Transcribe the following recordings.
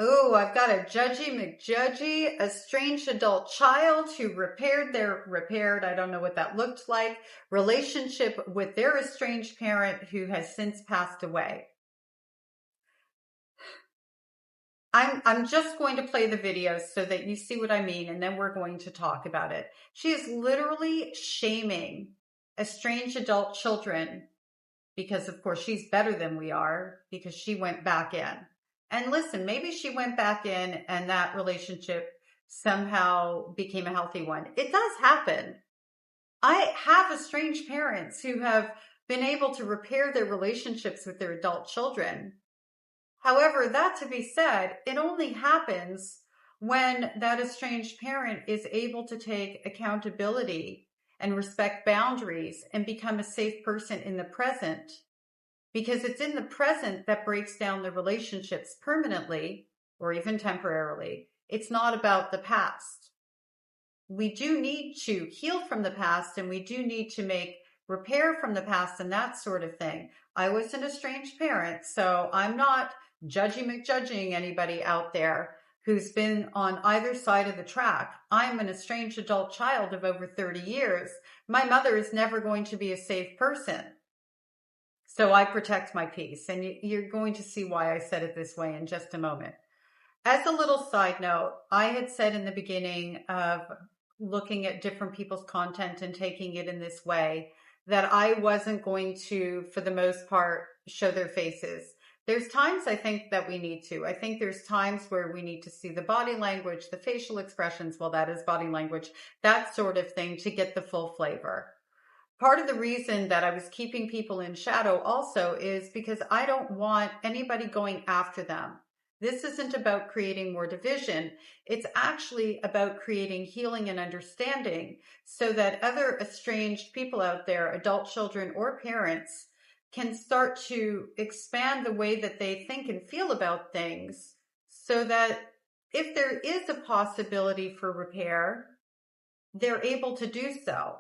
Oh, I've got a Judgy McJudgy, estranged adult child who repaired, I don't know what that looked like, relationship with their estranged parent who has since passed away. I'm just going to play the video so that you see what I mean, and then we're going to talk about it. She is literally shaming estranged adult children because, of course, she's better than we are because she went back in. And listen, maybe she went back in and that relationship somehow became a healthy one. It does happen. I have estranged parents who have been able to repair their relationships with their adult children. However, that to be said, it only happens when that estranged parent is able to take accountability and respect boundaries and become a safe person in the present. Because it's in the present that breaks down the relationships permanently or even temporarily. It's not about the past. We do need to heal from the past, and we do need to make repair from the past and that sort of thing. I was an estranged parent, so I'm not judging anybody out there who's been on either side of the track. I'm an estranged adult child of over 30 years. My mother is never going to be a safe person. So I protect my peace, and you're going to see why I said it this way in just a moment. As a little side note, I had said in the beginning of looking at different people's content and taking it in this way that I wasn't going to, for the most part, show their faces. There's times I think that we need to. I think there's times where we need to see the body language, the facial expressions, well, that is body language, that sort of thing to get the full flavor. Part of the reason that I was keeping people in shadow also is because I don't want anybody going after them. This isn't about creating more division. It's actually about creating healing and understanding so that other estranged people out there, adult children or parents, can start to expand the way that they think and feel about things so that if there is a possibility for repair, they're able to do so.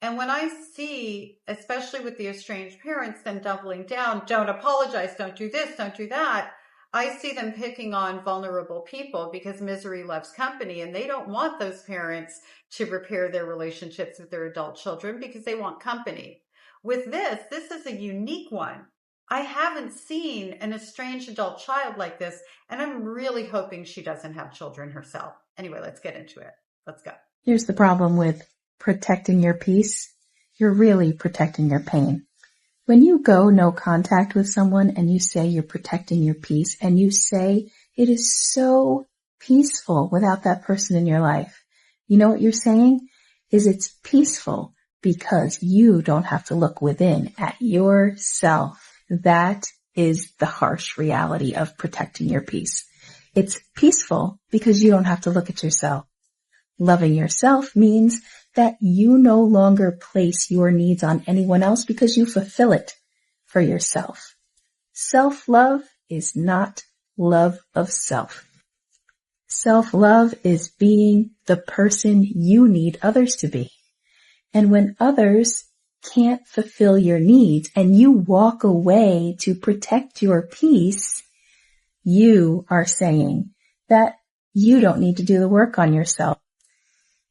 And when I see, especially with the estranged parents, them doubling down, don't apologize, don't do this, don't do that, I see them picking on vulnerable people because misery loves company, and they don't want those parents to repair their relationships with their adult children because they want company. With this is a unique one. I haven't seen an estranged adult child like this, and I'm really hoping she doesn't have children herself. Anyway, let's get into it. Let's go. Here's the problem with protecting your peace. You're really protecting your pain. When you go no contact with someone and you say you're protecting your peace and you say it is so peaceful without that person in your life, you know what you're saying is it's peaceful because you don't have to look within at yourself. That is the harsh reality of protecting your peace. It's peaceful because you don't have to look at yourself. Loving yourself means that you no longer place your needs on anyone else because you fulfill it for yourself. Self-love is not love of self. Self-love is being the person you need others to be. And when others can't fulfill your needs and you walk away to protect your peace, you are saying that you don't need to do the work on yourself.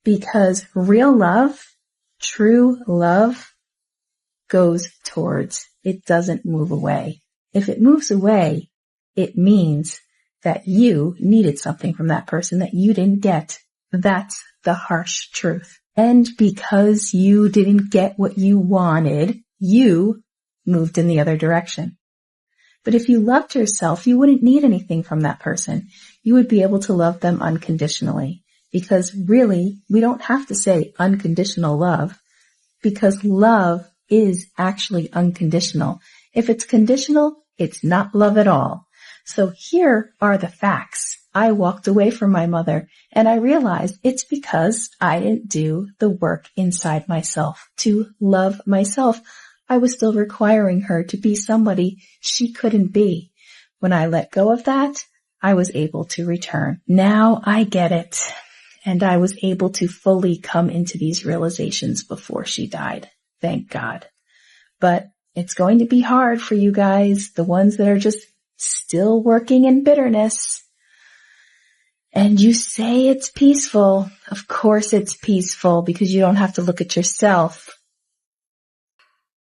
Because real love, true love, goes towards. It doesn't move away. If it moves away, it means that you needed something from that person that you didn't get. That's the harsh truth. And because you didn't get what you wanted, you moved in the other direction. But if you loved yourself, you wouldn't need anything from that person. You would be able to love them unconditionally. Because really, we don't have to say unconditional love, because love is actually unconditional. If it's conditional, it's not love at all. So here are the facts. I walked away from my mother, and I realized it's because I didn't do the work inside myself to love myself. I was still requiring her to be somebody she couldn't be. When I let go of that, I was able to return. Now I get it. And I was able to fully come into these realizations before she died. Thank God. But it's going to be hard for you guys, the ones that are just still working in bitterness. And you say it's peaceful. Of course it's peaceful because you don't have to look at yourself.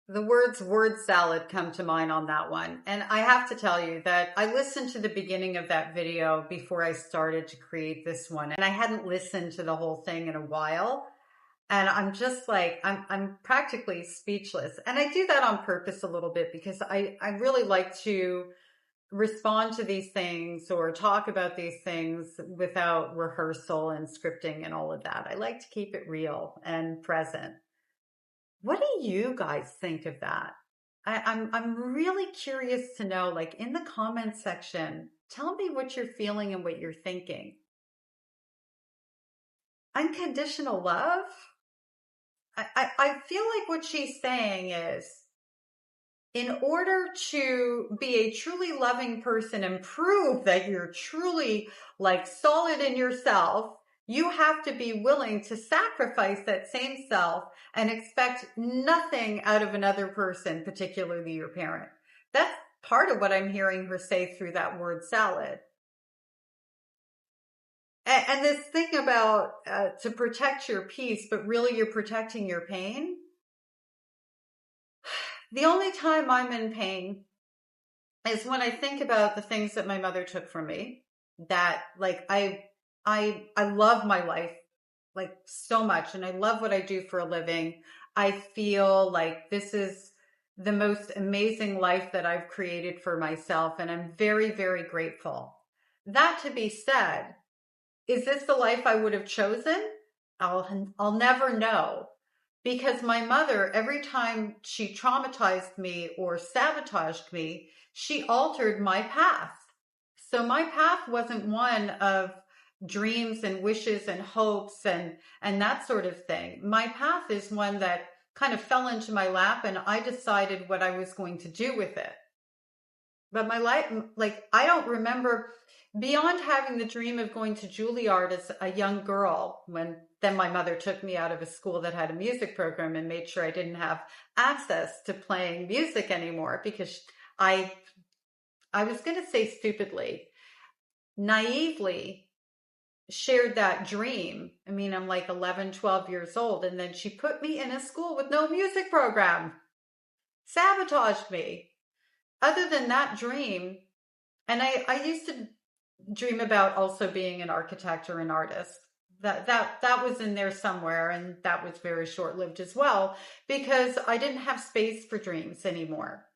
The words word salad come to mind on that one. And I have to tell you that I listened to the beginning of that video before I started to create this one. And I hadn't listened to the whole thing in a while. And I'm just like, I'm practically speechless. And I do that on purpose a little bit because I really like to respond to these things or talk about these things without rehearsal and scripting and all of that. I like to keep it real and present. What do you guys think of that? I'm really curious to know, like in the comment section, tell me what you're feeling and what you're thinking. Unconditional love? I feel like what she's saying is, in order to be a truly loving person and prove that you're truly like solid in yourself, you have to be willing to sacrifice that same self and expect nothing out of another person, particularly your parent. That's part of what I'm hearing her say through that word salad. And this thing about to protect your peace, but really you're protecting your pain. The only time I'm in pain is when I think about the things that my mother took from me. That like I love my life like so much, and I love what I do for a living. I feel like this is the most amazing life that I've created for myself, and I'm very, very grateful. That to be said, is this the life I would have chosen? I'll never know. Because my mother, every time she traumatized me or sabotaged me, she altered my path. So my path wasn't one of dreams and wishes and hopes and that sort of thing. My path is one that kind of fell into my lap and I decided what I was going to do with it. But my life, like, I don't remember beyond having the dream of going to Juilliard as a young girl when then my mother took me out of a school that had a music program and made sure I didn't have access to playing music anymore because I was going to say stupidly, naively shared that dream. I mean, I'm like 11, 12 years old. And then she put me in a school with no music program, sabotaged me. Other than that dream, and I used to dream about also being an architect or an artist. That was in there somewhere, and that was very short-lived as well because I didn't have space for dreams anymore.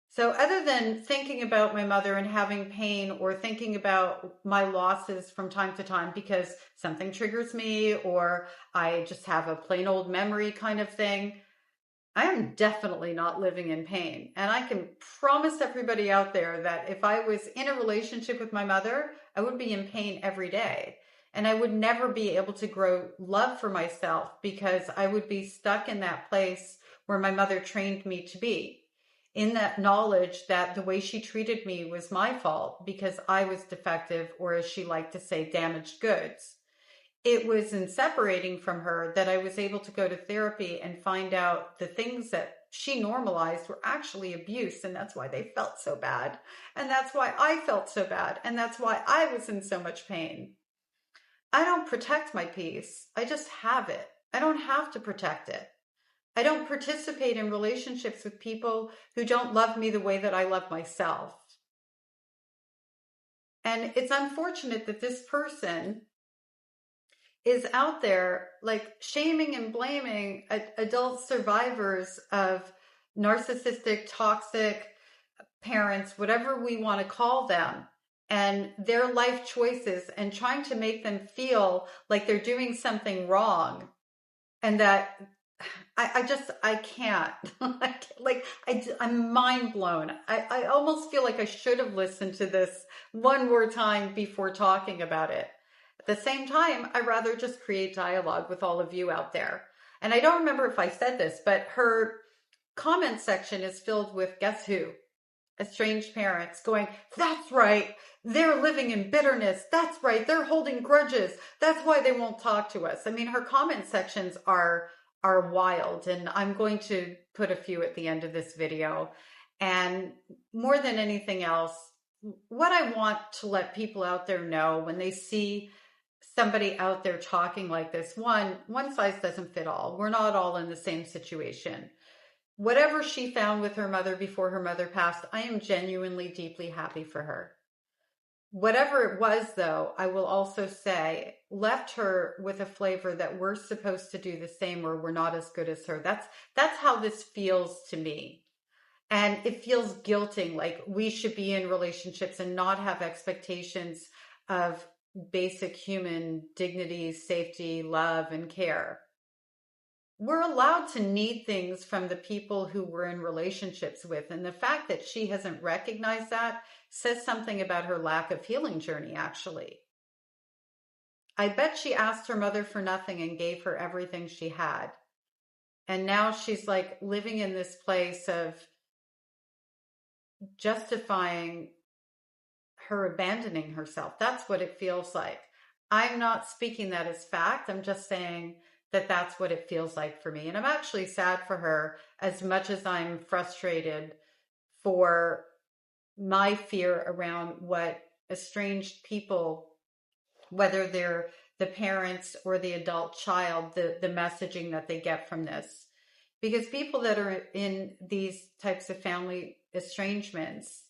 So other than thinking about my mother and having pain or thinking about my losses from time to time because something triggers me or I just have a plain old memory kind of thing, I am definitely not living in pain. And I can promise everybody out there that if I was in a relationship with my mother, I would be in pain every day. And I would never be able to grow love for myself because I would be stuck in that place where my mother trained me to be. In that knowledge that the way she treated me was my fault because I was defective, or as she liked to say, damaged goods. It was in separating from her that I was able to go to therapy and find out the things that she normalized were actually abuse. And that's why they felt so bad. And that's why I felt so bad. And that's why I was in so much pain. I don't protect my peace. I just have it. I don't have to protect it. I don't participate in relationships with people who don't love me the way that I love myself. And it's unfortunate that this person is out there like shaming and blaming adult survivors of narcissistic, toxic parents, whatever we want to call them, and their life choices, and trying to make them feel like they're doing something wrong and that I can't. I'm mind blown. I almost feel like I should have listened to this one more time before talking about it. At the same time, I'd rather just create dialogue with all of you out there. And I don't remember if I said this, but her comment section is filled with, guess who? Estranged parents going, that's right, they're living in bitterness. That's right, they're holding grudges. That's why they won't talk to us. I mean, her comment sections are wild, and I'm going to put a few at the end of this video. And more than anything else, what I want to let people out there know when they see somebody out there talking like this, one size doesn't fit all. We're not all in the same situation. Whatever she found with her mother before her mother passed, I am genuinely deeply happy for her. Whatever it was, though, I will also say, left her with a flavor that we're supposed to do the same, or we're not as good as her. That's how this feels to me. And it feels guilting, like we should be in relationships and not have expectations of basic human dignity, safety, love, and care. We're allowed to need things from the people who we're in relationships with. And the fact that she hasn't recognized that says something about her lack of healing journey, actually. I bet she asked her mother for nothing and gave her everything she had. And now she's like living in this place of justifying her abandoning herself. That's what it feels like. I'm not speaking that as fact. I'm just saying that that's what it feels like for me. And I'm actually sad for her as much as I'm frustrated for my fear around what estranged people, whether they're the parents or the adult child, the messaging that they get from this. Because people that are in these types of family estrangements,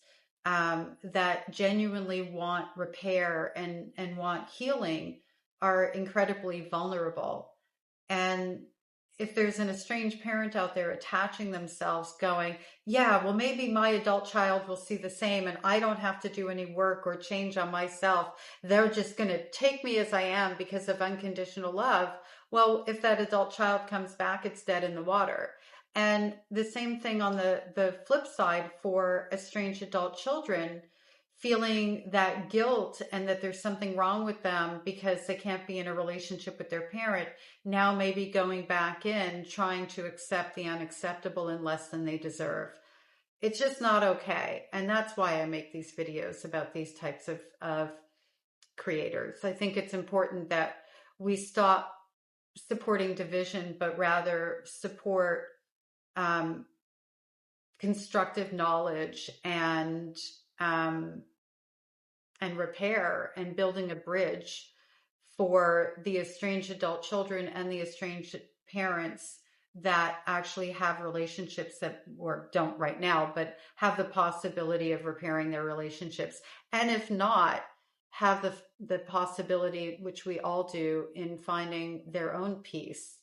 that genuinely want repair and want healing are incredibly vulnerable. And if there's an estranged parent out there attaching themselves, going, yeah, well, maybe my adult child will see the same and I don't have to do any work or change on myself. They're just going to take me as I am because of unconditional love. Well, if that adult child comes back, it's dead in the water. And the same thing on the flip side for estranged adult children, feeling that guilt and that there's something wrong with them because they can't be in a relationship with their parent, now maybe going back in, trying to accept the unacceptable and less than they deserve. It's just not okay. And that's why I make these videos about these types of creators. I think it's important that we stop supporting division, but rather support constructive knowledge and repair and building a bridge for the estranged adult children and the estranged parents that actually have relationships that, or don't right now, but have the possibility of repairing their relationships. And if not, have the possibility, which we all do, in finding their own peace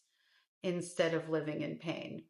instead of living in pain.